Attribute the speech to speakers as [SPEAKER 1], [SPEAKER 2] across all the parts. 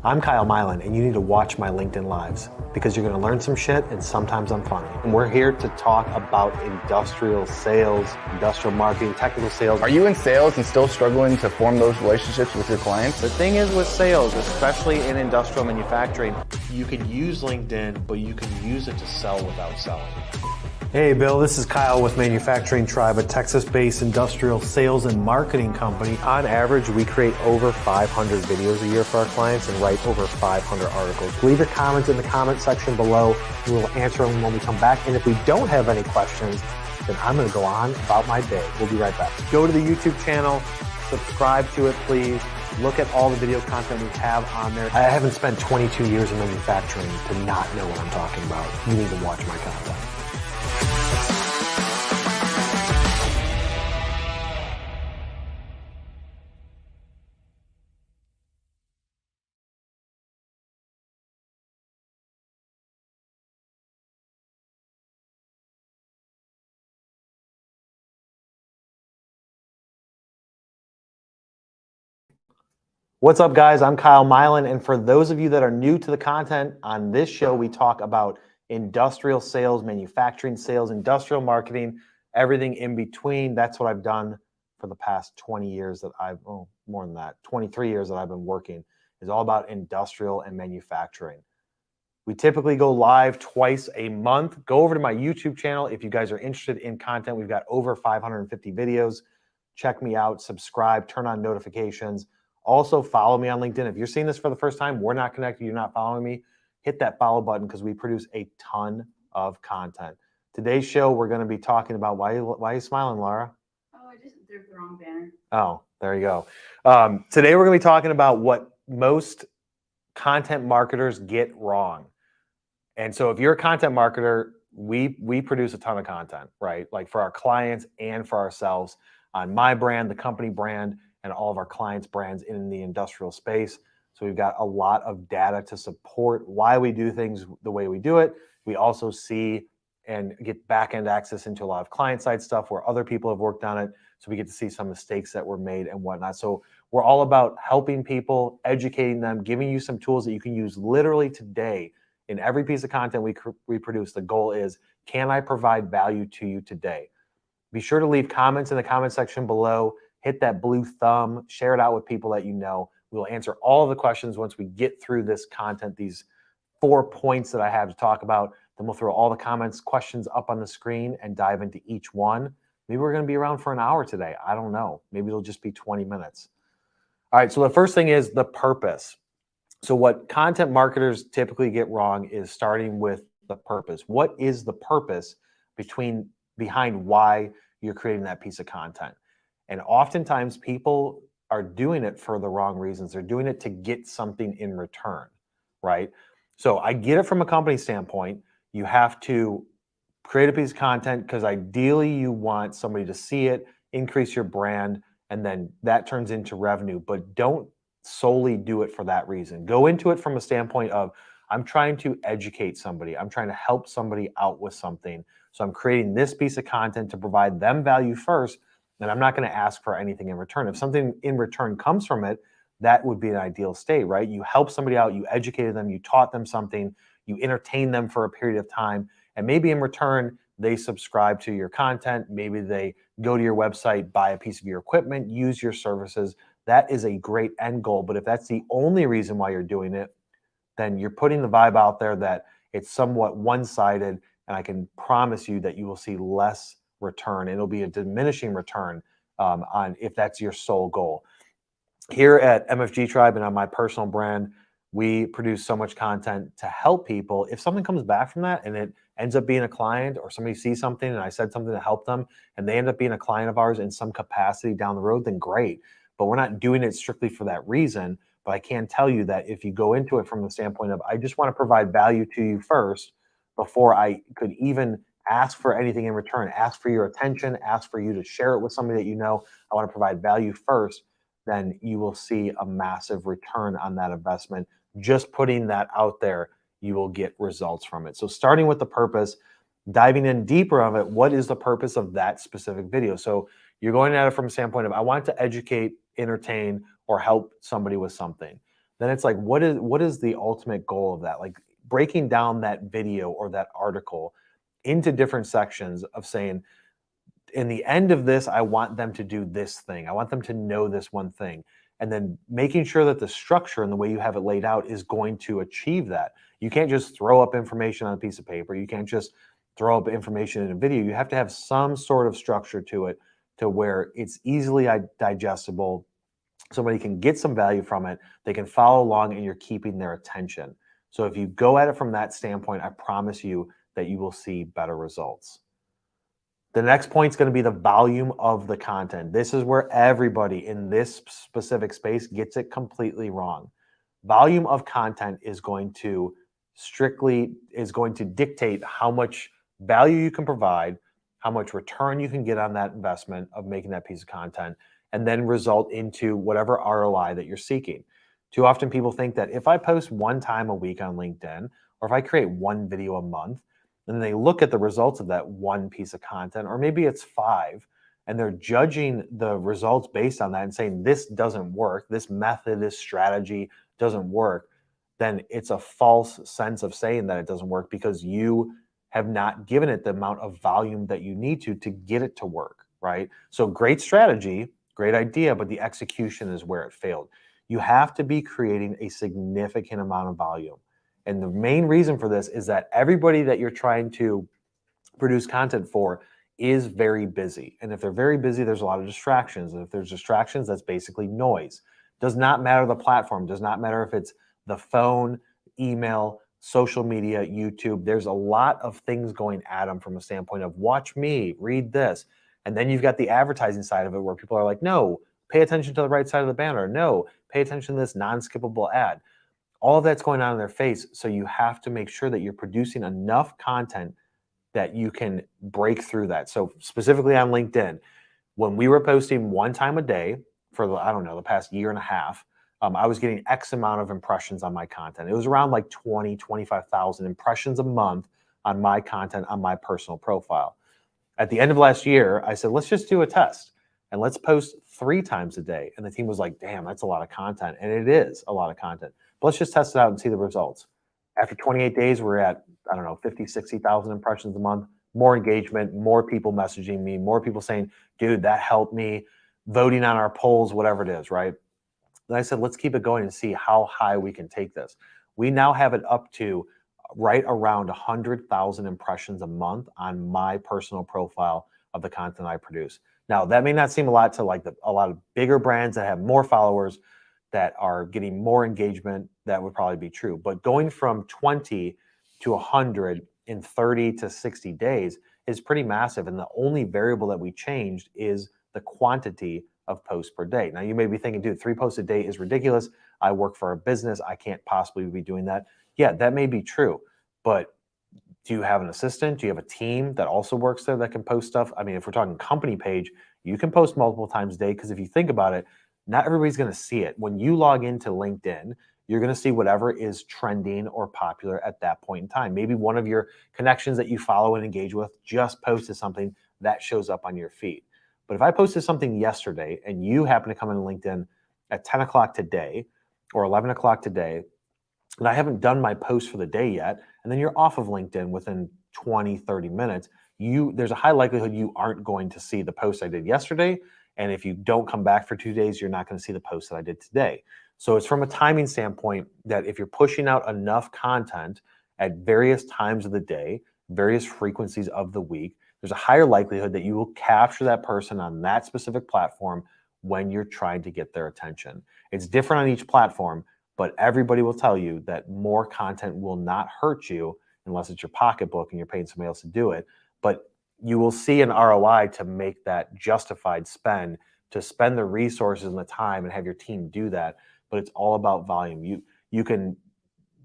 [SPEAKER 1] I'm Kyle Mylan, and you need to watch my LinkedIn Lives because you're going to learn some shit, and sometimes I'm funny. And we're here to talk about industrial sales, industrial marketing, technical sales.
[SPEAKER 2] Are you in sales and still struggling to form those relationships with your clients?
[SPEAKER 1] The thing is with sales, especially in industrial manufacturing, you can use LinkedIn, but you can use it to sell without selling. Hey Bill, this is Kyle with Manufacturing Tribe, a Texas-based industrial sales and marketing company. On average, we create over 500 videos a year for our clients and write over 500 articles. Leave your comments in the comment section below. We will answer them when we come back. And if we don't have any questions, then I'm going to go on about my day. We'll be right back. Go to the YouTube channel, subscribe to it, please. Look at all the video content we have on there. I haven't spent 22 years in manufacturing to not know what I'm talking about. You need to watch my content. What's up, guys? I'm Kyle Mylan, and for those of you that are new to the content, on this show, we talk about industrial sales, manufacturing sales, industrial marketing, everything in between. That's what I've done for the past 20 years that more than that, 23 years that I've been working, is all about industrial and manufacturing. We typically go live twice a month. Go over to my YouTube channel if you guys are interested in content. We've got over 550 videos. Check me out, subscribe, turn on notifications. Also, follow me on LinkedIn. If you're seeing this for the first time, we're not connected, you're not following me, hit that follow button because we produce a ton of content. Today's show, we're going to be talking about, why are you smiling, Laura?
[SPEAKER 3] Oh, I just threw the wrong banner.
[SPEAKER 1] Oh, there you go. Today, we're going to be talking about what most content marketers get wrong. And so if you're a content marketer, we produce a ton of content, right? Like for our clients and for ourselves on my brand, the company brand, and all of our clients' brands in the industrial space. So we've got a lot of data to support why we do things the way we do it. We also see and get back-end access into a lot of client-side stuff where other people have worked on it. So we get to see some mistakes that were made and whatnot. So we're all about helping people, educating them, giving you some tools that you can use literally today in every piece of content we produce. The goal is, can I provide value to you today? Be sure to leave comments in the comment section below. Hit that blue thumb, share it out with people that you know. We will answer all of the questions once we get through this content, these 4 points that I have to talk about. Then we'll throw all the comments, questions up on the screen and dive into each one. Maybe we're going to be around for an hour today. I don't know. Maybe it'll just be 20 minutes. All right, so the first thing is the purpose. So what content marketers typically get wrong is starting with the purpose. What is the purpose behind why you're creating that piece of content? And oftentimes people are doing it for the wrong reasons. They're doing it to get something in return, right? So I get it from a company standpoint. You have to create a piece of content because ideally you want somebody to see it, increase your brand, and then that turns into revenue. But don't solely do it for that reason. Go into it from a standpoint of, I'm trying to educate somebody. I'm trying to help somebody out with something. So I'm creating this piece of content to provide them value first. And I'm not going to ask for anything in return. If something in return comes from it, that would be an ideal state, right? You help somebody out, you educated them, you taught them something, you entertain them for a period of time, and maybe in return, they subscribe to your content. Maybe they go to your website, buy a piece of your equipment, use your services. That is a great end goal. But if that's the only reason why you're doing it, then you're putting the vibe out there that it's somewhat one-sided, and I can promise you that you will see less return. It'll be a diminishing return on if that's your sole goal. Here at MFG Tribe and on my personal brand, we produce so much content to help people. If something comes back from that and it ends up being a client, or somebody sees something and I said something to help them and they end up being a client of ours in some capacity down the road, then great. But we're not doing it strictly for that reason. But I can tell you that if you go into it from the standpoint of, I just want to provide value to you first before I could even ask for anything in return, ask for your attention, ask for you to share it with somebody that you know, I want to provide value first, then you will see a massive return on that investment. Just putting that out there, you will get results from it. So starting with the purpose, diving in deeper of it, what is the purpose of that specific video? So you're going at it from a standpoint of, I want to educate, entertain, or help somebody with something. then it's like, what is the ultimate goal of that? Like breaking down that video or that article into different sections of saying, in the end of this, I want them to do this thing. I want them to know this one thing. And then making sure that the structure and the way you have it laid out is going to achieve that. You can't just throw up information on a piece of paper. You can't just throw up information in a video. You have to have some sort of structure to it to where it's easily digestible. Somebody can get some value from it. They can follow along and you're keeping their attention. So if you go at it from that standpoint, I promise you that you will see better results. The next point is going to be the volume of the content. This is where everybody in this specific space gets it completely wrong. Volume of content is going to dictate how much value you can provide, how much return you can get on that investment of making that piece of content, and then result into whatever ROI that you're seeking. Too often people think that if I post one time a week on LinkedIn, or if I create one video a month, and they look at the results of that one piece of content, or maybe it's 5, and they're judging the results based on that and saying, this doesn't work, this method, this strategy doesn't work, then it's a false sense of saying that it doesn't work because you have not given it the amount of volume that you need to get it to work, right? So great strategy, great idea, but the execution is where it failed. You have to be creating a significant amount of volume. And the main reason for this is that everybody that you're trying to produce content for is very busy. And if they're very busy, there's a lot of distractions. And if there's distractions, that's basically noise. Does not matter the platform, does not matter if it's the phone, email, social media, YouTube. There's a lot of things going at them from a standpoint of watch me, read this. And then you've got the advertising side of it where people are like, no, pay attention to the right side of the banner. No, pay attention to this non-skippable ad. All of that's going on in their face. So you have to make sure that you're producing enough content that you can break through that. So specifically on LinkedIn, when we were posting one time a day for the past year and a half, I was getting X amount of impressions on my content. It was around like 20, 25,000 impressions a month on my content on my personal profile. At the end of last year, I said, let's just do a test and let's post 3 times a day. And the team was like, damn, that's a lot of content. And it is a lot of content. But let's just test it out and see the results. After 28 days, we're at, 50, 60,000 impressions a month, more engagement, more people messaging me, more people saying, dude, that helped me, voting on our polls, whatever it is, right? Then I said, let's keep it going and see how high we can take this. We now have it up to right around 100,000 impressions a month on my personal profile of the content I produce. Now, that may not seem a lot to a lot of bigger brands that have more followers that are getting more engagement. That would probably be true. But going from 20 to 100 in 30 to 60 days is pretty massive. And the only variable that we changed is the quantity of posts per day. Now, you may be thinking, dude, 3 posts a day is ridiculous. I work for a business. I can't possibly be doing that. Yeah, that may be true. But do you have an assistant? Do you have a team that also works there that can post stuff? I mean, if we're talking company page, you can post multiple times a day because if you think about it, not everybody's going to see it. When you log into LinkedIn, you're going to see whatever is trending or popular at that point in time. Maybe one of your connections that you follow and engage with just posted something that shows up on your feed. But if I posted something yesterday and you happen to come in LinkedIn at 10 o'clock today or 11 o'clock today, and I haven't done my post for the day yet, and then you're off of LinkedIn within 20, 30 minutes, there's a high likelihood you aren't going to see the post I did yesterday. And if you don't come back for 2 days, you're not going to see the post that I did today. So it's from a timing standpoint that if you're pushing out enough content at various times of the day, various frequencies of the week, there's a higher likelihood that you will capture that person on that specific platform when you're trying to get their attention. It's different on each platform, but everybody will tell you that more content will not hurt you unless it's your pocketbook and you're paying somebody else to do it. But you will see an ROI to make that justified spend, to spend the resources and the time and have your team do that. But it's all about volume.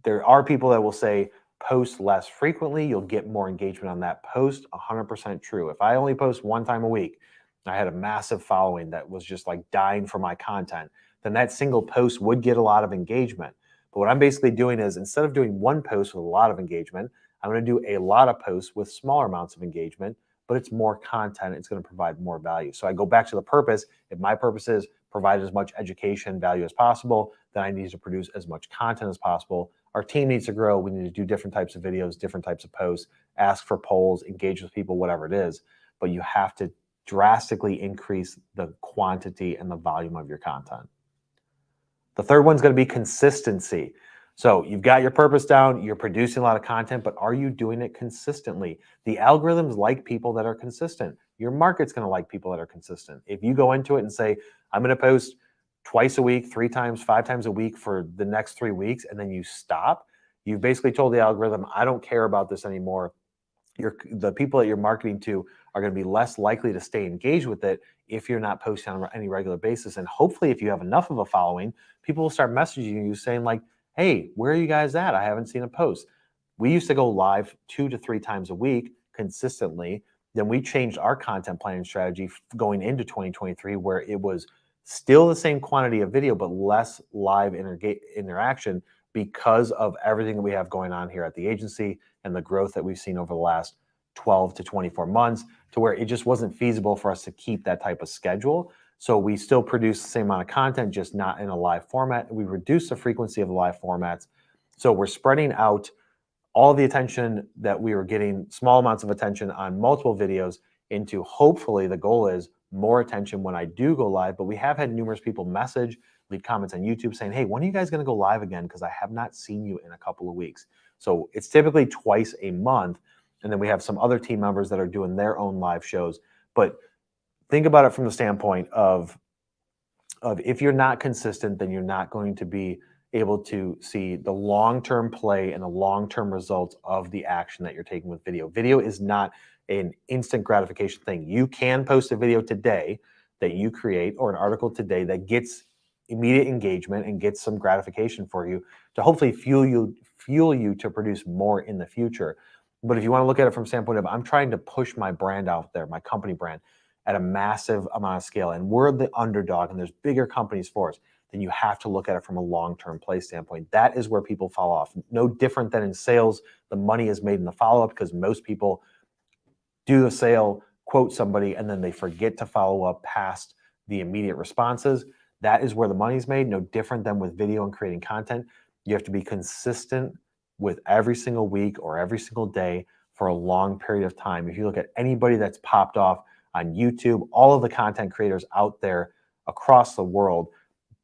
[SPEAKER 1] There are people that will say post less frequently, you'll get more engagement on that post. 100% true. If I only post 1 time a week, I had a massive following that was just like dying for my content, then that single post would get a lot of engagement. But what I'm basically doing is instead of doing 1 post with a lot of engagement, I'm going to do a lot of posts with smaller amounts of engagement, but it's more content. It's going to provide more value. So I go back to the purpose. If my purpose is provide as much education value as possible, then I need to produce as much content as possible. Our team needs to grow. We need to do different types of videos, different types of posts, ask for polls, engage with people, whatever it is. But you have to drastically increase the quantity and the volume of your content. The third one's going to be consistency. So you've got your purpose down, you're producing a lot of content, but are you doing it consistently? The algorithms like people that are consistent. Your market's going to like people that are consistent. If you go into it and say, I'm going to post twice a week, 3 times, 5 times a week for the next 3 weeks, and then you stop, you've basically told the algorithm, I don't care about this anymore. The people that you're marketing to are going to be less likely to stay engaged with it if you're not posting on any regular basis. And hopefully, if you have enough of a following, people will start messaging you saying like, hey, where are you guys at? I haven't seen a post. We used to go live 2 to 3 times a week consistently. Then we changed our content planning strategy going into 2023, where it was still the same quantity of video, but less live interaction because of everything that we have going on here at the agency and the growth that we've seen over the last 12 to 24 months, to where it just wasn't feasible for us to keep that type of schedule. So we still produce the same amount of content, just not in a live format. We reduce the frequency of the live formats. So we're spreading out all the attention that we were getting, small amounts of attention on multiple videos, into, hopefully the goal is more attention when I do go live. But we have had numerous people message, leave comments on YouTube saying, hey, when are you guys going to go live again? Because I have not seen you in a couple of weeks. So it's typically twice a month. And then we have some other team members that are doing their own live shows. But think about it from the standpoint of if you're not consistent, then you're not going to be able to see the long-term play and the long-term results of the action that you're taking with video. Video is not an instant gratification thing. You can post a video today that you create, or an article today that gets immediate engagement and gets some gratification for you to hopefully fuel you to produce more in the future. But if you want to look at it from the standpoint of, I'm trying to push my brand out there, my company brand, at a massive amount of scale, and we're the underdog and there's bigger companies for us, then you have to look at it from a long-term play standpoint. That is where people fall off. No different than in sales, the money is made in the follow-up, because most people do the sale, quote somebody, and then they forget to follow up past the immediate responses. That is where the money's made. No different than with video and creating content. You have to be consistent with every single week or every single day for a long period of time. If you look at anybody that's popped off on YouTube, all of the content creators out there across the world,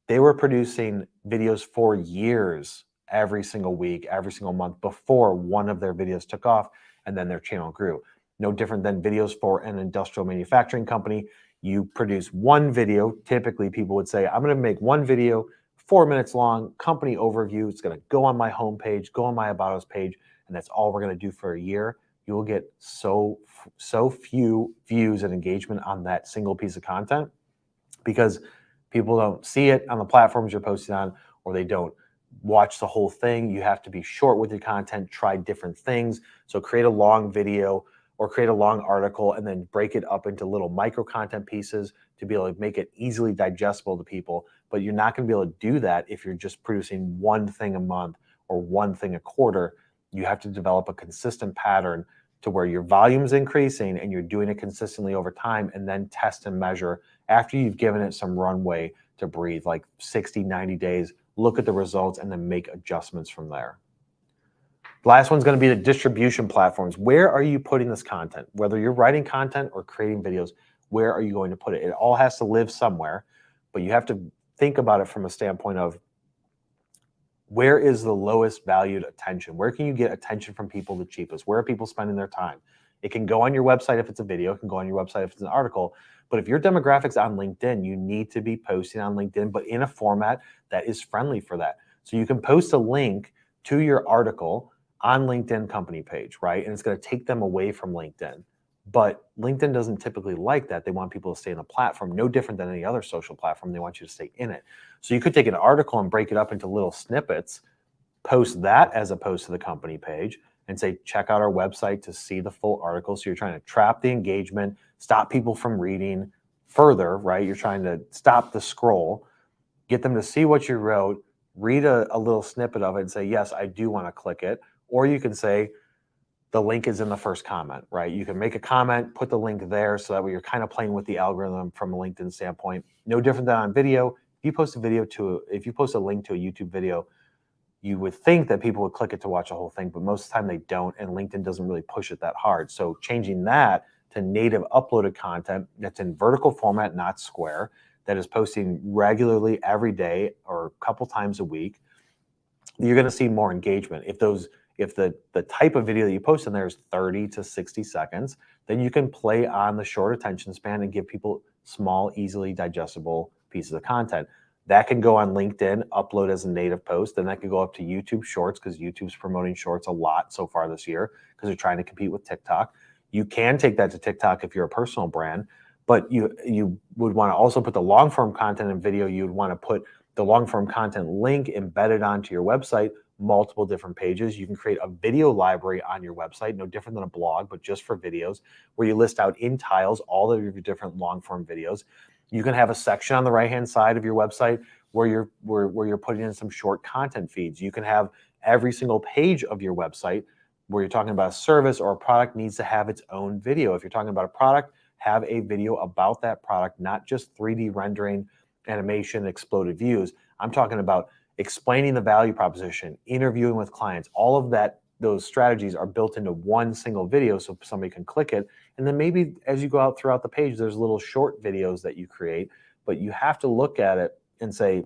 [SPEAKER 1] they were producing videos for years, every single week, every single month, before one of their videos took off and then their channel grew. No different than videos for an industrial manufacturing company. You produce one video. Typically, people would say, I'm going to make one video, 4 minutes long, company overview. It's going to go on my homepage, go on my About Us page, and that's all we're going to do for a year. You will get so few views and engagement on that single piece of content because people don't see it on the platforms you're posting on, or they don't watch the whole thing. You have to be short with your content, try different things. So create a long video or create a long article and then break it up into little micro content pieces to be able to make it easily digestible to people. But you're not going to be able to do that if you're just producing one thing a month or one thing a quarter. You have to develop a consistent pattern to where your volume is increasing and you're doing it consistently over time, and then test and measure after you've given it some runway to breathe, like 60, 90 days, look at the results and then make adjustments from there. The last one's going to be the distribution platforms. Where are you putting this content? Whether you're writing content or creating videos, where are you going to put it? It all has to live somewhere, but you have to think about it from a standpoint of, where is the lowest valued attention? Where can you get attention from people the cheapest? Where are people spending their time? It can go on your website if it's a video. It can go on your website if it's an article. But if your demographic's on LinkedIn, you need to be posting on LinkedIn, but in a format that is friendly for that. So you can post a link to your article on LinkedIn company page, right? And it's going to take them away from LinkedIn. But LinkedIn doesn't typically like that. They want people to stay in the platform, no different than any other social platform. They want you to stay in it. So you could take an article and break it up into little snippets, post that as opposed to the company page, and say, check out our website to see the full article. So you're trying to trap the engagement, stop people from reading further, right? You're trying to stop the scroll, get them to see what you wrote, read a little snippet of it and say, yes, I do want to click it. Or you can say, the link is in the first comment, right? You can make a comment, put the link there, so that way you're kind of playing with the algorithm from a LinkedIn standpoint. No different than on video. if you post a link to a YouTube video, you would think that people would click it to watch the whole thing, but most of the time they don't, and LinkedIn doesn't really push it that hard. So changing that to native uploaded content that's in vertical format, not square, that is posting regularly every day or a couple times a week, you're going to see more engagement. If the type of video that you post in there is 30 to 60 seconds, then you can play on the short attention span and give people small, easily digestible pieces of content. That can go on LinkedIn, upload as a native post, and that could go up to YouTube Shorts, because YouTube's promoting Shorts a lot so far this year because they're trying to compete with TikTok. You can take that to TikTok if you're a personal brand, but you would want to also put the long form content in video. You would want to put the long form content link embedded onto your website, multiple different pages. You can create a video library on your website, no different than a blog, but just for videos, where you list out in tiles all of your different long form videos. You can have a section on the right-hand side of your website where you're putting in some short content feeds. You can have every single page of your website where you're talking about a service or a product needs to have its own video. If you're talking about a product, have a video about that product, not just 3D rendering, animation, exploded views. I'm talking about explaining the value proposition, interviewing with clients. All of that, those strategies are built into one single video so somebody can click it. And then maybe as you go out throughout the page, there's little short videos that you create, but you have to look at it and say,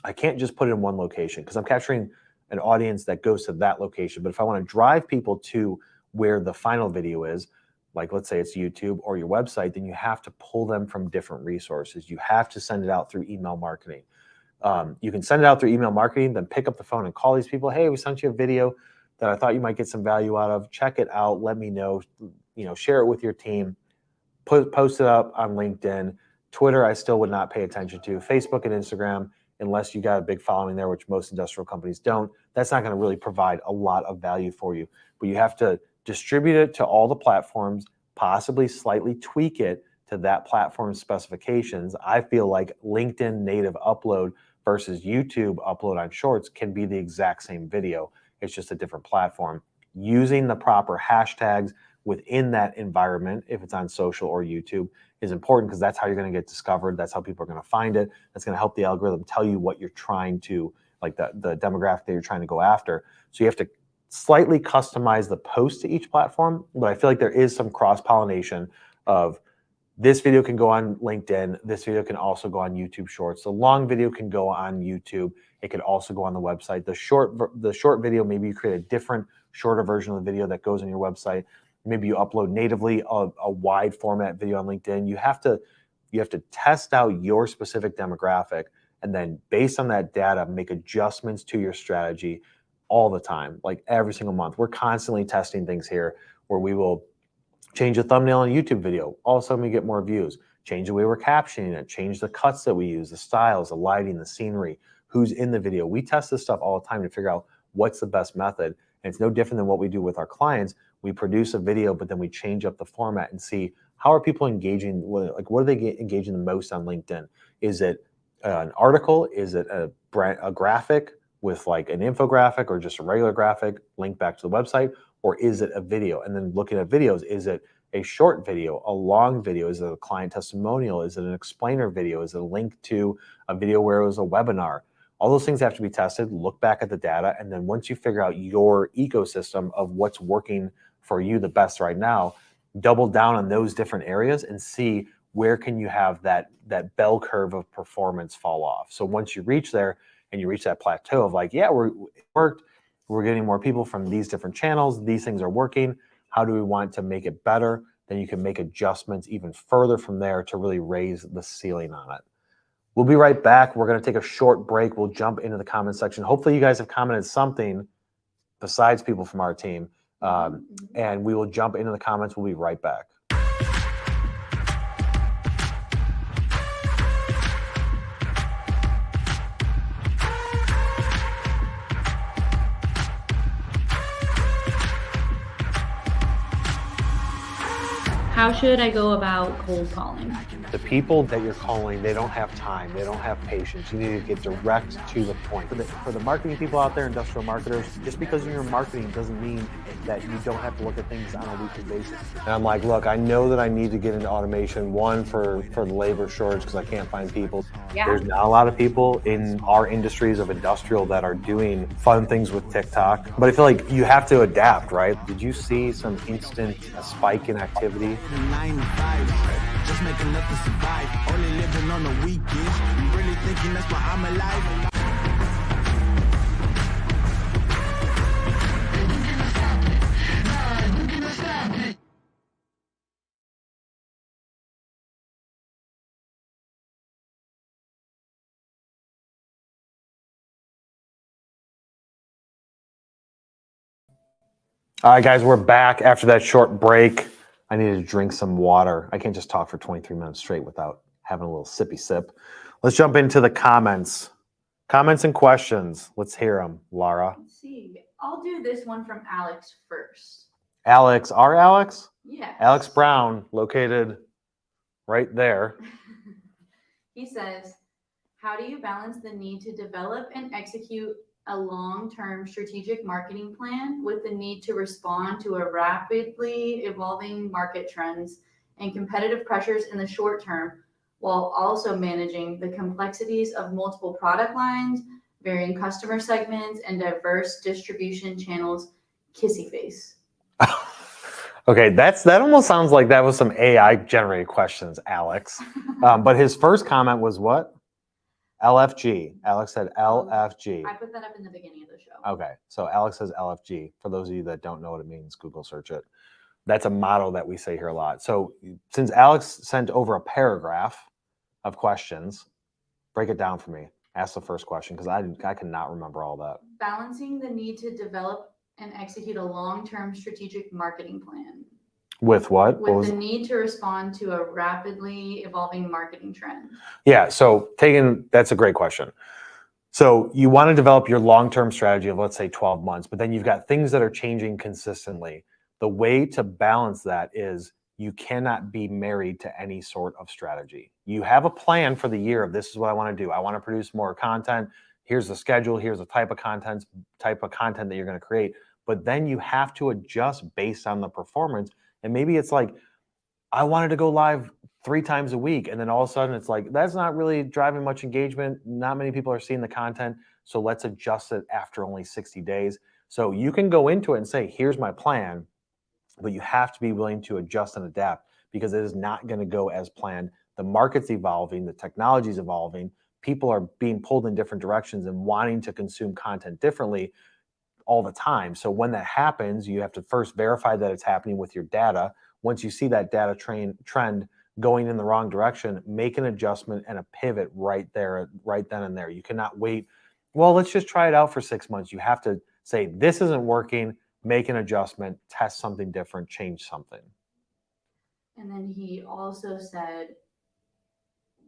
[SPEAKER 1] I can't just put it in one location because I'm capturing an audience that goes to that location. But if I want to drive people to where the final video is, like let's say it's YouTube or your website, then you have to pull them from different resources. You have to send it out through email marketing. You can send it out through email marketing, then pick up the phone and call these people. Hey, we sent you a video that I thought you might get some value out of. Check it out. Let me know. Share it with your team. Post it up on LinkedIn. Twitter, I still would not pay attention to. Facebook and Instagram, unless you got a big following there, which most industrial companies don't. That's not going to really provide a lot of value for you. But you have to distribute it to all the platforms, possibly slightly tweak it to that platform's specifications. I feel like LinkedIn native upload versus YouTube upload on Shorts can be the exact same video. It's just a different platform. Using the proper hashtags within that environment, if it's on social or YouTube, is important because that's how you're going to get discovered. That's how people are going to find it. That's going to help the algorithm tell you what you're trying to, like the demographic that you're trying to go after. So you have to slightly customize the post to each platform, but I feel like there is some cross-pollination of this video can go on LinkedIn. This video can also go on YouTube Shorts. The long video can go on YouTube. It could also go on the website. The short video, maybe you create a different, shorter version of the video that goes on your website. Maybe you upload natively a wide format video on LinkedIn. You have to test out your specific demographic, and then based on that data, make adjustments to your strategy all the time, like every single month. We're constantly testing things here where we will change the thumbnail on a YouTube video. All of a sudden we get more views. Change the way we're captioning it. Change the cuts that we use, the styles, the lighting, the scenery, who's in the video. We test this stuff all the time to figure out what's the best method. And it's no different than what we do with our clients. We produce a video, but then we change up the format and see how are people engaging. Like, what are they engaging the most on LinkedIn? Is it an article? Is it a graphic with like an infographic or just a regular graphic link back to the website? Or is it a video? And then looking at videos, is it a short video, a long video? Is it a client testimonial? Is it an explainer video? Is it a link to a video where it was a webinar? All those things have to be tested, look back at the data, and then once you figure out your ecosystem of what's working for you the best right now, double down on those different areas and see where can you have that bell curve of performance fall off. So once you reach there and you reach that plateau of like, yeah, it worked, we're getting more people from these different channels, these things are working, how do we want to make it better? Then you can make adjustments even further from there to really raise the ceiling on it. We'll be right back. We're going to take a short break. We'll jump into the comment section. Hopefully you guys have commented something besides people from our team. And we will jump into the comments. We'll be right back.
[SPEAKER 3] How should I go about cold calling?
[SPEAKER 1] The people that you're calling, they don't have time. They don't have patience. You need to get direct to the point. For the marketing people out there, industrial marketers, just because you're in marketing doesn't mean that you don't have to look at things on a weekly basis. And I'm like, look, I know that I need to get into automation, one, for the labor shortage because I can't find people.
[SPEAKER 3] Yeah.
[SPEAKER 1] There's not a lot of people in our industries of industrial that are doing fun things with TikTok. But I feel like you have to adapt, right? Did you see some instant spike in activity?
[SPEAKER 4] 9 to 5, just making enough to survive. Only living on the weekends. I'm really thinking that's why I'm alive.
[SPEAKER 1] All right, guys, we're back after that short break. I needed to drink some water. I can't just talk for 23 minutes straight without having a little sippy sip. Let's jump into the comments. Comments and questions. Let's hear them, Lara.
[SPEAKER 3] Let's see. I'll do this one from Alex first.
[SPEAKER 1] Alex, our Alex?
[SPEAKER 3] Yeah.
[SPEAKER 1] Alex Brown, located right there.
[SPEAKER 3] He says, how do you balance the need to develop and execute a long-term strategic marketing plan with the need to respond to a rapidly evolving market trends and competitive pressures in the short term, while also managing the complexities of multiple product lines, varying customer segments, and diverse distribution channels? Kissy face.
[SPEAKER 1] Okay, that almost sounds like that was some AI generated questions, Alex. But his first comment was what? LFG. Alex said LFG.
[SPEAKER 3] I put that up in the beginning of the show.
[SPEAKER 1] Okay, so Alex says LFG. For those of you that don't know what it means, Google search it. That's a motto that we say here a lot. So since Alex sent over a paragraph of questions, break it down for me. Ask the first question because I cannot remember all that.
[SPEAKER 3] Balancing the need to develop and execute a long-term strategic marketing plan.
[SPEAKER 1] With what?
[SPEAKER 3] With the need to respond to a rapidly evolving marketing trend.
[SPEAKER 1] Yeah, so that's a great question. So you want to develop your long-term strategy of, let's say, 12 months, but then you've got things that are changing consistently. The way to balance that is you cannot be married to any sort of strategy. You have a plan for the year of this is what I want to do. I want to produce more content. Here's the schedule. Here's the type of content that you're going to create. But then you have to adjust based on the performance. And maybe it's like, I wanted to go live 3 times a week. And then all of a sudden it's like, that's not really driving much engagement. Not many people are seeing the content. So let's adjust it after only 60 days. So you can go into it and say, here's my plan, but you have to be willing to adjust and adapt because it is not going to go as planned. The market's evolving, the technology's evolving. People are being pulled in different directions and wanting to consume content differently all the time. So when that happens, you have to first verify that it's happening with your data. Once you see that data trend going in the wrong direction, make an adjustment and a pivot right there, right then and there. You cannot wait. Well, let's just try it out for 6 months. You have to say, this isn't working, make an adjustment, test something different, change something.
[SPEAKER 3] And then he also said,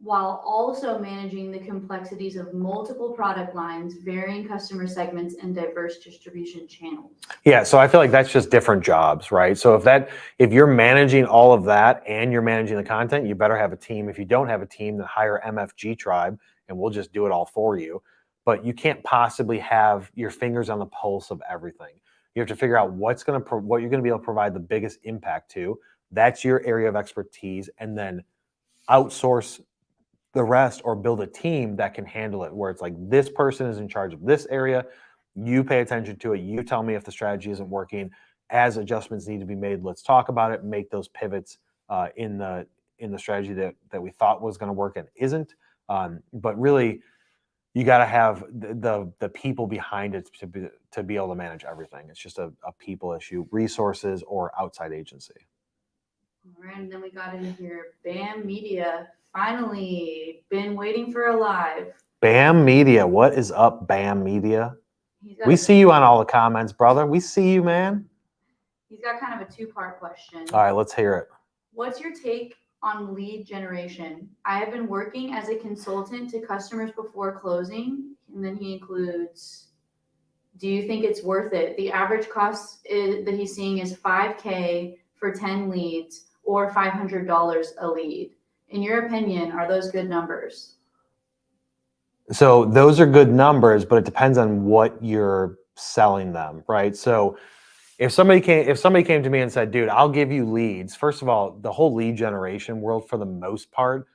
[SPEAKER 3] while also managing the complexities of multiple product lines, varying customer segments, and diverse distribution channels. Yeah,
[SPEAKER 1] so I feel like that's just different jobs, right? So if you're managing all of that and you're managing the content, you better have a team. If you don't have a team, then hire MFG Tribe and we'll just do it all for you. But you can't possibly have your fingers on the pulse of everything. You have to figure out what you're going to be able to provide the biggest impact to. That's your area of expertise, and then outsource the rest or build a team that can handle it where it's like this person is in charge of this area. You pay attention to it. You tell me if the strategy isn't working. As adjustments need to be made, let's talk about it, make those pivots in the strategy that we thought was going to work and isn't. But really, you got to have the people behind it to be able to manage everything. It's just a people issue, resources or outside agency.
[SPEAKER 3] All right, and then we got in here, BAM Media. Finally, been waiting for a live.
[SPEAKER 1] BAM Media, what is up, BAM Media? We see you on all the comments, brother. We see you, man.
[SPEAKER 3] He's got kind of a 2-part question.
[SPEAKER 1] All right, let's hear it.
[SPEAKER 3] What's your take on lead generation? I have been working as a consultant to customers before closing, and then he includes, do you think it's worth it? The average cost that he's seeing is $5K for 10 leads. or $500 a lead. In your opinion, are those good numbers?
[SPEAKER 1] So those are good numbers, but it depends on what you're selling them, right? So if somebody came to me and said, dude, I'll give you leads. First of all, the whole lead generation world for the most part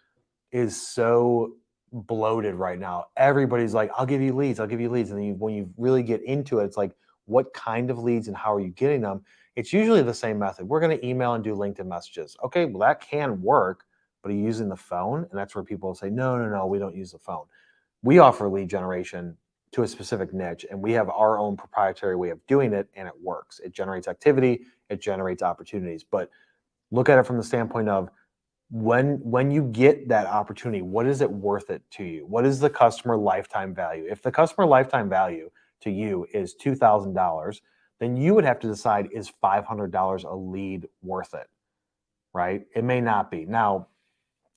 [SPEAKER 1] is so bloated right now. Everybody's like, I'll give you leads, I'll give you leads. And then when you really get into it, it's like, what kind of leads and how are you getting them? It's usually the same method. We're going to email and do LinkedIn messages. Okay, well, that can work, but are you using the phone? And that's where people say, no, we don't use the phone. We offer lead generation to a specific niche, and we have our own proprietary way of doing it, and it works. It generates activity, it generates opportunities. But look at it from the standpoint of when you get that opportunity, what is it worth it to you? What is the customer lifetime value? If the customer lifetime value to you is $2,000, then you would have to decide, is $500 a lead worth it, right? It may not be. Now,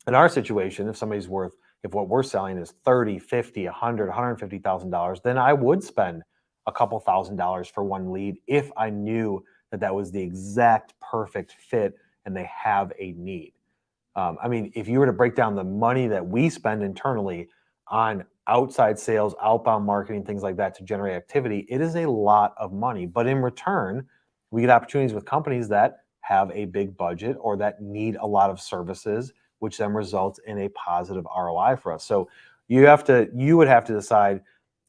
[SPEAKER 1] in our situation, if what we're selling is 30, 50, 100, $150,000, then I would spend a couple $1,000s for one lead if I knew that that was the exact perfect fit and they have a need. I mean, if you were to break down the money that we spend internally on outside sales, outbound marketing, things like that to generate activity, it is a lot of money. But in return, we get opportunities with companies that have a big budget or that need a lot of services, which then results in a positive ROI for us. So you would have to decide,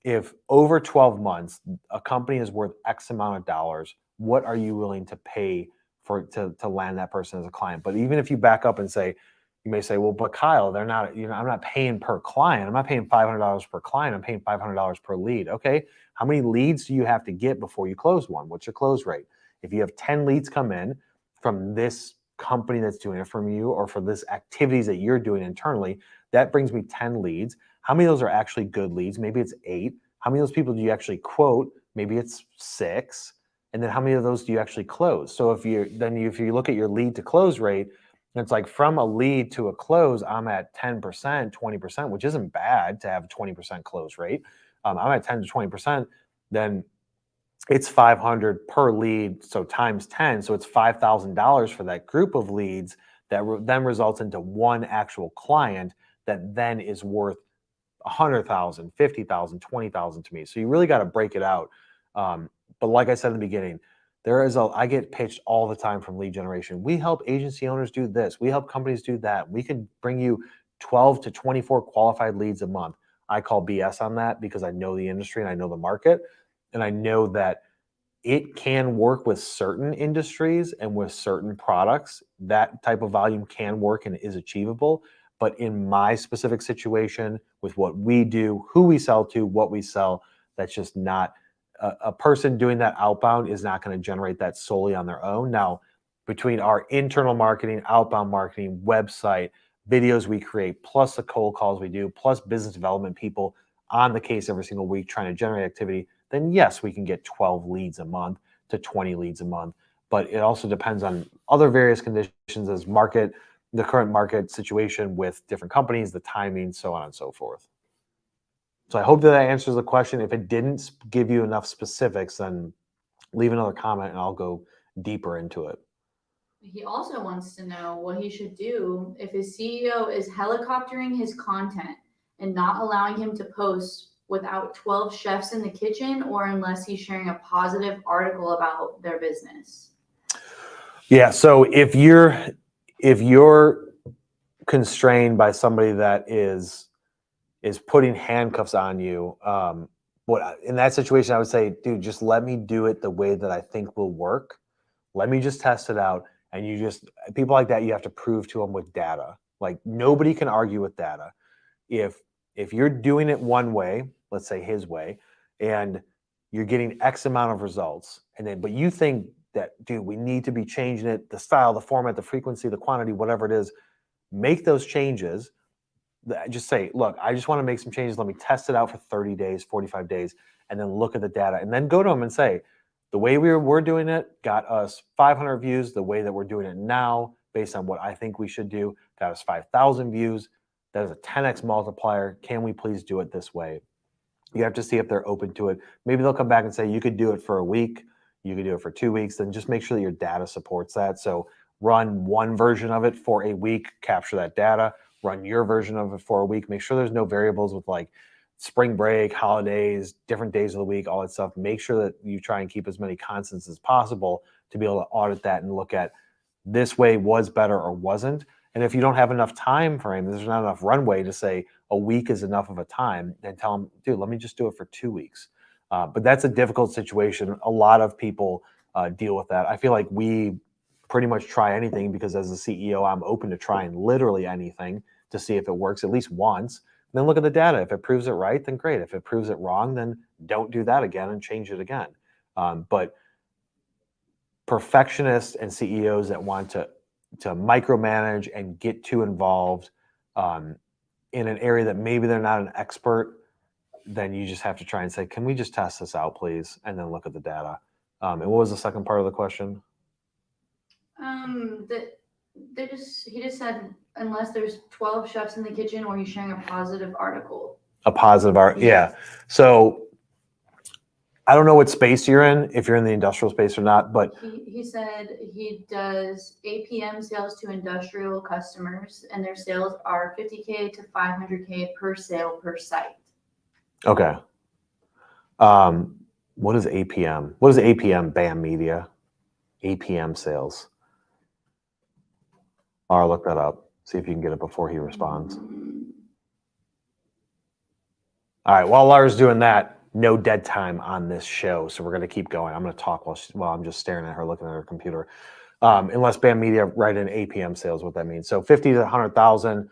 [SPEAKER 1] if over 12 months a company is worth X amount of dollars, what are you willing to pay to land that person as a client? But even if you back up and say, you may say, well, but Kyle, they're not, I'm not paying per client. I'm not paying $500 per client. I'm paying $500 per lead. Okay. How many leads do you have to get before you close one? What's your close rate? If you have 10 leads come in from this company that's doing it from you, or for this activities that you're doing internally, that brings me 10 leads. How many of those are actually good leads? Maybe it's 8. How many of those people do you actually quote? Maybe it's 6. And then how many of those do you actually close? So if you look at your lead to close rate, it's like from a lead to a close, I'm at 10%, 20%, which isn't bad to have a 20% close rate. I'm at 10 to 20%, then it's 500 per lead. So times 10. So it's $5,000 for that group of leads that then results into one actual client that then is worth 100,000, 50,000, 20,000 to me. So you really got to break it out. But like I said in the beginning, I get pitched all the time from lead generation. We help agency owners do this. We help companies do that. We could bring you 12 to 24 qualified leads a month. I call BS on that because I know the industry and I know the market. And I know that it can work with certain industries and with certain products. That type of volume can work and is achievable. But in my specific situation, with what we do, who we sell to, what we sell, that's just not a person doing that outbound is not going to generate that solely on their own. Now, between our internal marketing, outbound marketing, website, videos we create, plus the cold calls we do, plus business development people on the case every single week trying to generate activity, then yes, we can get 12 leads a month to 20 leads a month. But it also depends on other various conditions as the current market situation with different companies, the timing, so on and so forth. So I hope that answers the question. If it didn't give you enough specifics, then leave another comment and I'll go deeper into it.
[SPEAKER 3] He also wants to know what he should do if his CEO is helicoptering his content and not allowing him to post without 12 chefs in the kitchen, or unless he's sharing a positive article about their business.
[SPEAKER 1] Yeah. So if you're constrained by somebody that is putting handcuffs on you, in that situation, I would say, dude, just let me do it the way that I think will work. Let me just test it out. And people like that, you have to prove to them with data. Like, nobody can argue with data. If you're doing it one way, let's say his way, and you're getting X amount of results, but you think that, dude, we need to be changing it, the style, the format, the frequency, the quantity, whatever it is, make those changes. Just say, look, I just want to make some changes. Let me test it out for 30 days, 45 days, and then look at the data. And then go to them and say, the way we're doing it got us 500 views. The way that we're doing it now, based on what I think we should do, got us 5,000 views. That is a 10x multiplier. Can we please do it this way? You have to see if they're open to it. Maybe they'll come back and say, you could do it for a week. You could do it for 2 weeks. Then just make sure that your data supports that. So run one version of it for a week, capture that data, run your version of it for a week, make sure there's no variables with like spring break, holidays, different days of the week, all that stuff. Make sure that you try and keep as many constants as possible to be able to audit that and look at this way was better or wasn't. And if you don't have enough time frame, there's not enough runway to say a week is enough of a time, then tell them, dude, let me just do it for 2 weeks. But that's a difficult situation. A lot of people deal with that. I feel like we pretty much try anything because as a CEO, I'm open to trying literally anything to see if it works at least once. And then look at the data. If it proves it right, then great. If it proves it wrong, then don't do that again and change it again. But perfectionists and CEOs that want to micromanage and get too involved in an area that maybe they're not an expert, then you just have to try and say, can we just test this out, please? And then look at the data. And what was the second part of the question?
[SPEAKER 3] He just said, unless there's 12 chefs in the kitchen or he's sharing a positive article.
[SPEAKER 1] A positive art, yeah. So I don't know what space you're in, if you're in the industrial space or not, but
[SPEAKER 3] he said he does APM sales to industrial customers, and their sales are 50K to 500K per sale per site.
[SPEAKER 1] okay. What is APM? What is APM? BAM Media, APM sales. I'll look that up. See if you can get it before he responds. All right. While Lara's doing that, no dead time on this show, so we're going to keep going. I'm going to talk while I'm just staring at her, looking at her computer. Unless BAM Media write in APM sales, what that means. So 50 to 100,000.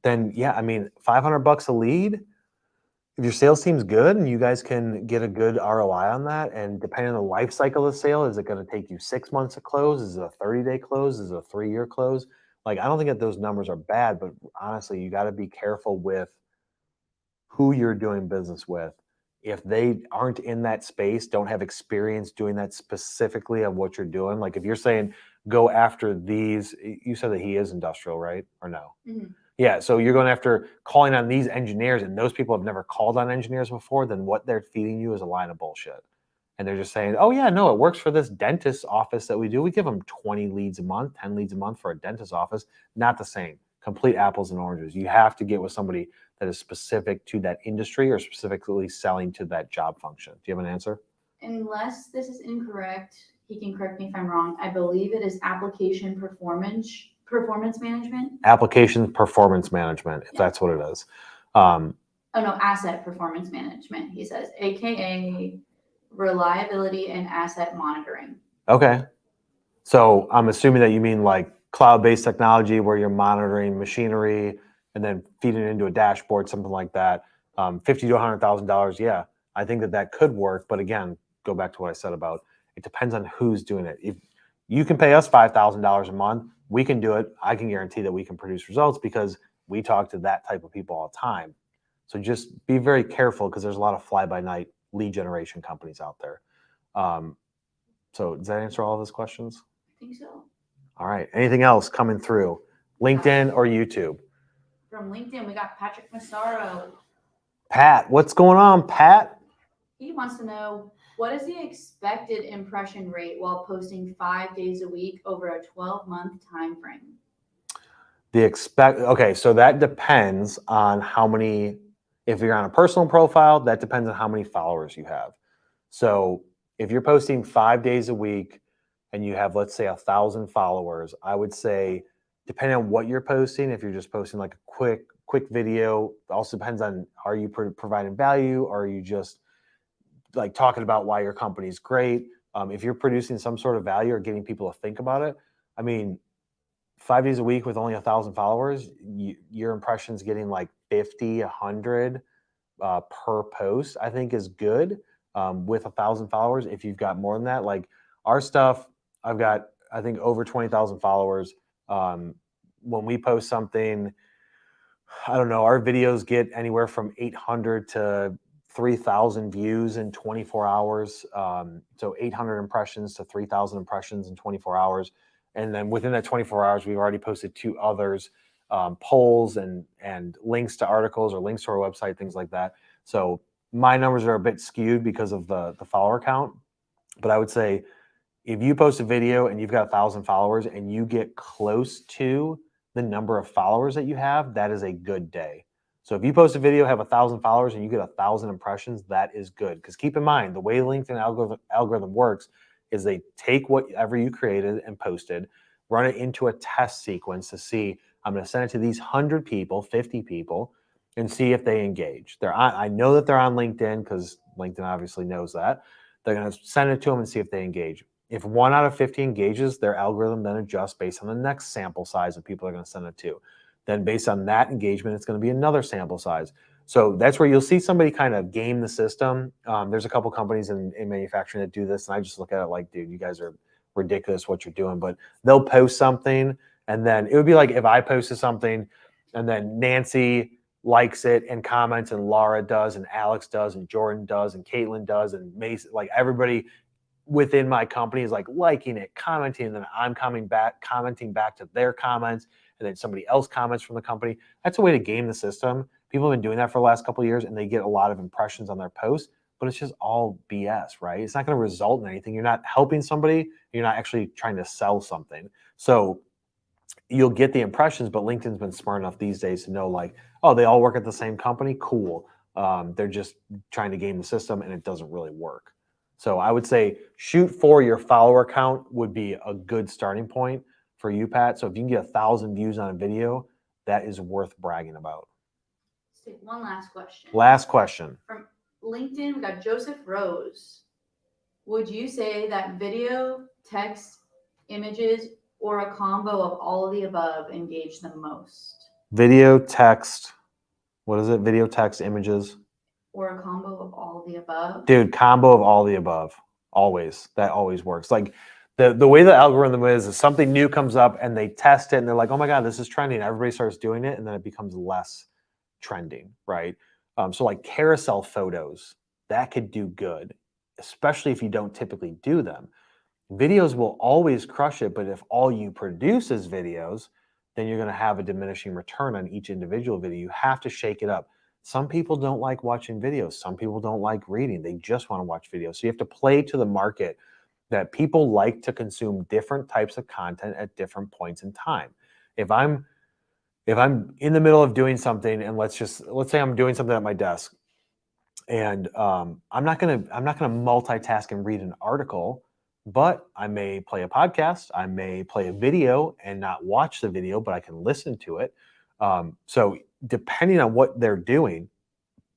[SPEAKER 1] Then yeah, I mean $500 a lead. If your sales team's good and you guys can get a good ROI on that, and depending on the life cycle of the sale, is it going to take you 6 months to close? Is it a 30-day close? Is it a 3-year close? Like, I don't think that those numbers are bad, but honestly, you got to be careful with who you're doing business with. If they aren't in that space, don't have experience doing that specifically of what you're doing. Like if you're saying go after these, you said that he is industrial, right? Or no?
[SPEAKER 3] Mm-hmm.
[SPEAKER 1] Yeah, so you're going after calling on these engineers, and those people have never called on engineers before, then what they're feeding you is a line of bullshit. And they're just saying, oh yeah, no, it works for this dentist office that we do. We give them 20 leads a month, 10 leads a month for a dentist office. Not the same. Complete apples and oranges. You have to get with somebody that is specific to that industry or specifically selling to that job function. Do you have an answer?
[SPEAKER 3] Unless this is incorrect, he can correct me if I'm wrong. I believe it is application performance management.
[SPEAKER 1] Application performance management, if that's what it is.
[SPEAKER 3] Oh no, asset performance management, he says, AKA reliability and asset monitoring.
[SPEAKER 1] Okay. So I'm assuming that you mean like cloud-based technology where you're monitoring machinery and then feeding it into a dashboard, something like that. $50,000 to $100,000. Yeah, I think that could work. But again, go back to what I said about it depends on who's doing it. If you can pay us $5,000 a month, we can do it. I can guarantee that we can produce results because we talk to that type of people all the time. So just be very careful because there's a lot of fly-by-night lead generation companies out there. So does that answer all of his questions?
[SPEAKER 3] I think so.
[SPEAKER 1] All right. Anything else coming through? LinkedIn or YouTube?
[SPEAKER 3] From LinkedIn, we got Patrick Massaro.
[SPEAKER 1] Pat, what's going on, Pat?
[SPEAKER 3] He wants to know, what is the expected impression rate while posting 5 days a week over a 12-month time frame?
[SPEAKER 1] Okay, so that depends on how many, if you're on a personal profile, that depends on how many followers you have. So if you're posting 5 days a week and you have, let's say, 1,000 followers, I would say, depending on what you're posting, if you're just posting like a quick video, also depends on, are you providing value? Or are you just like talking about why your company's great? If you're producing some sort of value or getting people to think about it, I mean, 5 days a week with only 1,000 followers, your impressions getting like 50, 100 per post, I think is good. With 1,000 followers, if you've got more than that, like our stuff, I've got, I think, over 20,000 followers. When we post something, I don't know, our videos get anywhere from 800 to 3,000 views in 24 hours. So 800 impressions to 3,000 impressions in 24 hours. And then within that 24 hours, we've already posted 2 others, polls and links to articles or links to our website, things like that. So my numbers are a bit skewed because of the follower count. But I would say if you post a video and you've got 1,000 followers and you get close to the number of followers that you have, that is a good day. So if you post a video, have 1,000 followers, and you get 1,000 impressions, that is good. Because keep in mind, the way LinkedIn algorithm works is they take whatever you created and posted, run it into a test sequence to see, I'm going to send it to these 100 people, 50 people, and see if they engage. I know that they're on LinkedIn because LinkedIn obviously knows that. They're going to send it to them and see if they engage. If 1 out of 50 engages, their algorithm then adjusts based on the next sample size of people they're going to send it to. Then based on that engagement, it's going to be another sample size. So that's where you'll see somebody kind of game the system. There's a couple companies in manufacturing that do this, and I just look at it like, dude, you guys are ridiculous what you're doing. But they'll post something, and then it would be like if I posted something, and then Nancy likes it and comments, and Laura does, and Alex does, and Jordan does, and Caitlin does, and Mason, like everybody within my company is like liking it, commenting, and then I'm commenting back to their comments, and then somebody else comments from the company. That's a way to game the system. People have been doing that for the last couple of years, and they get a lot of impressions on their posts, but it's just all BS, right? It's not going to result in anything. You're not helping somebody. You're not actually trying to sell something. So you'll get the impressions, but LinkedIn's been smart enough these days to know, like, oh, they all work at the same company. Cool. They're just trying to game the system, and it doesn't really work. So I would say shoot for your follower count would be a good starting point for you, Pat. So if you can get 1,000 views on a video, that is worth bragging about.
[SPEAKER 3] Let's take one last question.
[SPEAKER 1] Last question.
[SPEAKER 3] From LinkedIn, we got Joseph Rose. Would you say that video, text, images, or a combo of all of the above engage the most?
[SPEAKER 1] Video, text. What is it? Video, text, images.
[SPEAKER 3] Or a combo of all of the above?
[SPEAKER 1] Dude, combo of all the above. Always. That always works. Like the way the algorithm is something new comes up and they test it and they're like, oh my God, this is trending. Everybody starts doing it, and then it becomes less trending, right? So like carousel photos, that could do good, especially if you don't typically do them. Videos will always crush it, but if all you produce is videos, then you're going to have a diminishing return on each individual video. You have to shake it up. Some people don't like watching videos. Some people don't like reading. They just want to watch videos. So you have to play to the market that people like to consume different types of content at different points in time. If I'm in the middle of doing something, and let's say I'm doing something at my desk, and I'm not gonna multitask and read an article, but I may play a podcast, I may play a video and not watch the video, but I can listen to it. So depending on what they're doing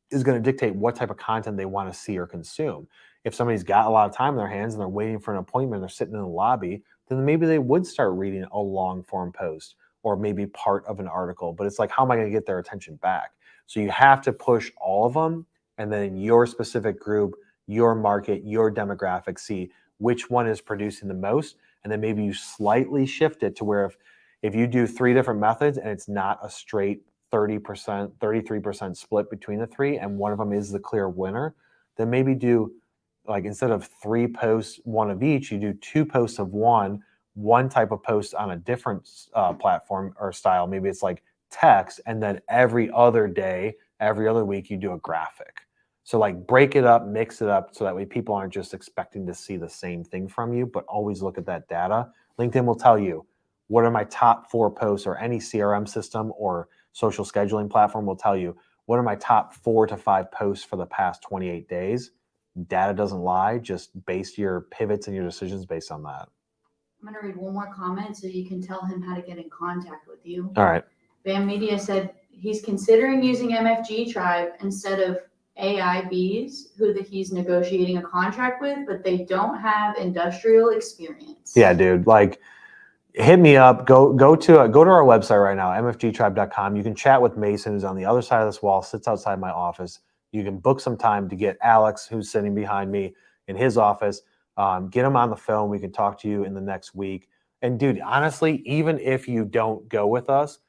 [SPEAKER 1] is going to dictate what type of content they want to see or consume. If somebody's got a lot of time in their hands and they're waiting for an appointment, they're sitting in the lobby, then maybe they would start reading a long form post or maybe part of an article. But it's like, how am I going to get their attention back? So you have to push all of them, and then your specific group, your market, your demographic, see which one is producing the most, and then maybe you slightly shift it to where if you do 3 different methods and it's not a straight 30%, 33% split between the 3, and one of them is the clear winner, then maybe do, like, instead of 3 posts, 1 of each, you do 2 posts of one type of post on a different platform or style. Maybe it's like text, and then every other day, every other week, you do a graphic. So like break it up, mix it up, so that way people aren't just expecting to see the same thing from you, but always look at that data. LinkedIn will tell you, what are my top 4 posts, or any CRM system or social scheduling platform will tell you, what are my top 4 to 5 posts for the past 28 days? Data doesn't lie. Just base your pivots and your decisions based on that.
[SPEAKER 3] I'm going to read one more comment so you can tell him how to get in contact with you.
[SPEAKER 1] All right.
[SPEAKER 3] Bam Media said he's considering using MFG Tribe instead of AIBs, who he's negotiating a contract with, but they don't have industrial experience.
[SPEAKER 1] Yeah, dude. Like, hit me up. Go to our website right now, mfgtribe.com. You can chat with Mason, who's on the other side of this wall, sits outside my office. You can book some time to get Alex, who's sitting behind me, in his office. Get him on the phone. We can talk to you in the next week. And dude, honestly, even if you don't go with us,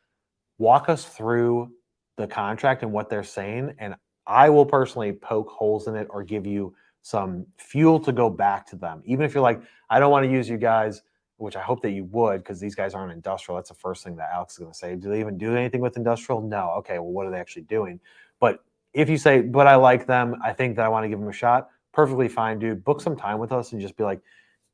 [SPEAKER 1] walk us through the contract and what they're saying, and I will personally poke holes in it or give you some fuel to go back to them. Even if you're like, I don't want to use you guys, which I hope that you would, because these guys aren't industrial. That's the first thing that Alex is going to say. Do they even do anything with industrial? No. Okay, well, what are they actually doing? But if you say, but I like them, I think that I want to give them a shot, perfectly fine, dude. Book some time with us and just be like,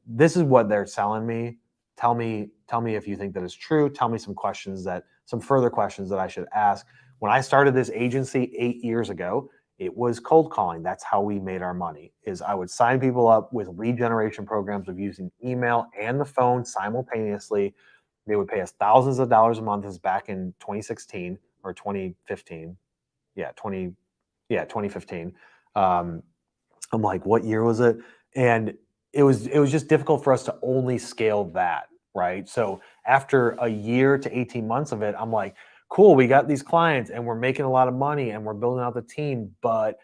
[SPEAKER 1] this is what they're selling me. Tell me if you think that is true. Tell me some further questions that I should ask. When I started this agency 8 years ago, it was cold calling. That's how we made our money. Is I would sign people up with lead generation programs of using email and the phone simultaneously. They would pay us thousands of dollars a month. This is back in 2016 or 2015. Yeah, 2015. I'm like, what year was it? And it was just difficult for us to only scale that, right? So after a year to 18 months of it, I'm like, cool, we got these clients and we're making a lot of money and we're building out the team, but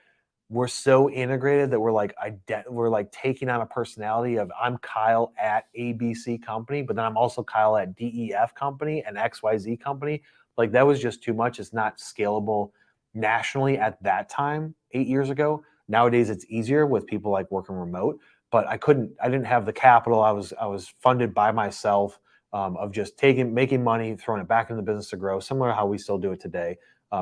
[SPEAKER 1] we're so integrated that we're like taking on a personality of I'm Kyle at ABC company, but then I'm also Kyle at DEF company and XYZ company. Like that was just too much. It's not scalable nationally at that time, 8 years ago. Nowadays it's easier with people like working remote, but I didn't have the capital. I was funded by myself, of just making money, throwing it back into the business to grow, similar to how we still do it today.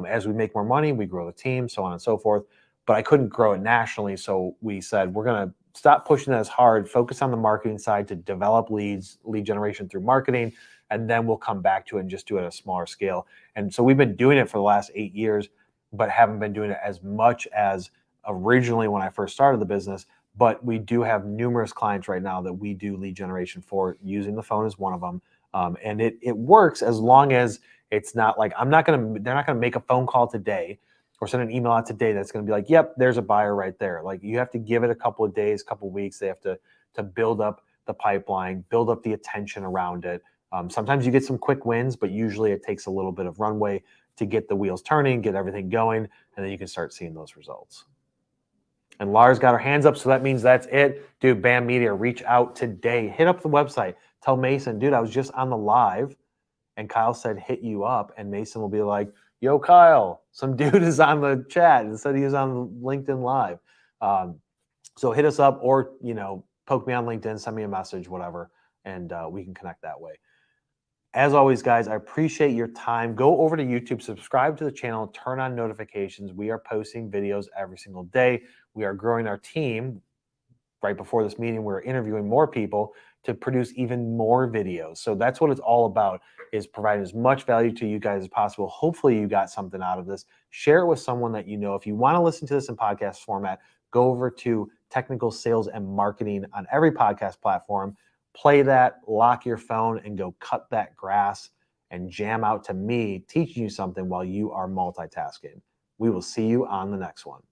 [SPEAKER 1] As we make more money, we grow the team, so on and so forth. But I couldn't grow it nationally. So we said, we're going to stop pushing that as hard, focus on the marketing side to develop lead generation through marketing, and then we'll come back to it and just do it at a smaller scale. And so we've been doing it for the last 8 years, but haven't been doing it as much as originally when I first started the business. But we do have numerous clients right now that we do lead generation for, using the phone as one of them. And it works as long as it's not like they're not going to make a phone call today or send an email out today that's going to be like, yep, there's a buyer right there. Like you have to give it a couple of days, couple of weeks. They have to build up the pipeline, build up the attention around it. Sometimes you get some quick wins, but usually it takes a little bit of runway to get the wheels turning, get everything going, and then you can start seeing those results. And Lars got her hands up, so that means that's it. Dude, BAM Media, reach out today. Hit up the website. Tell Mason, dude, I was just on the live, and Kyle said hit you up, and Mason will be like, yo, Kyle, some dude is on the chat and said he was on LinkedIn Live. So hit us up, or poke me on LinkedIn, send me a message, whatever, and we can connect that way. As always, guys, I appreciate your time. Go over to YouTube, subscribe to the channel, turn on notifications. We are posting videos every single day. We are growing our team. Right before this meeting, we're interviewing more people to produce even more videos. So that's what it's all about, is providing as much value to you guys as possible. Hopefully you got something out of this. Share it with someone that you know. If you want to listen to this in podcast format, go over to Technical Sales and Marketing on every podcast platform. Play that, lock your phone, and go cut that grass and jam out to me teaching you something while you are multitasking. We will see you on the next one.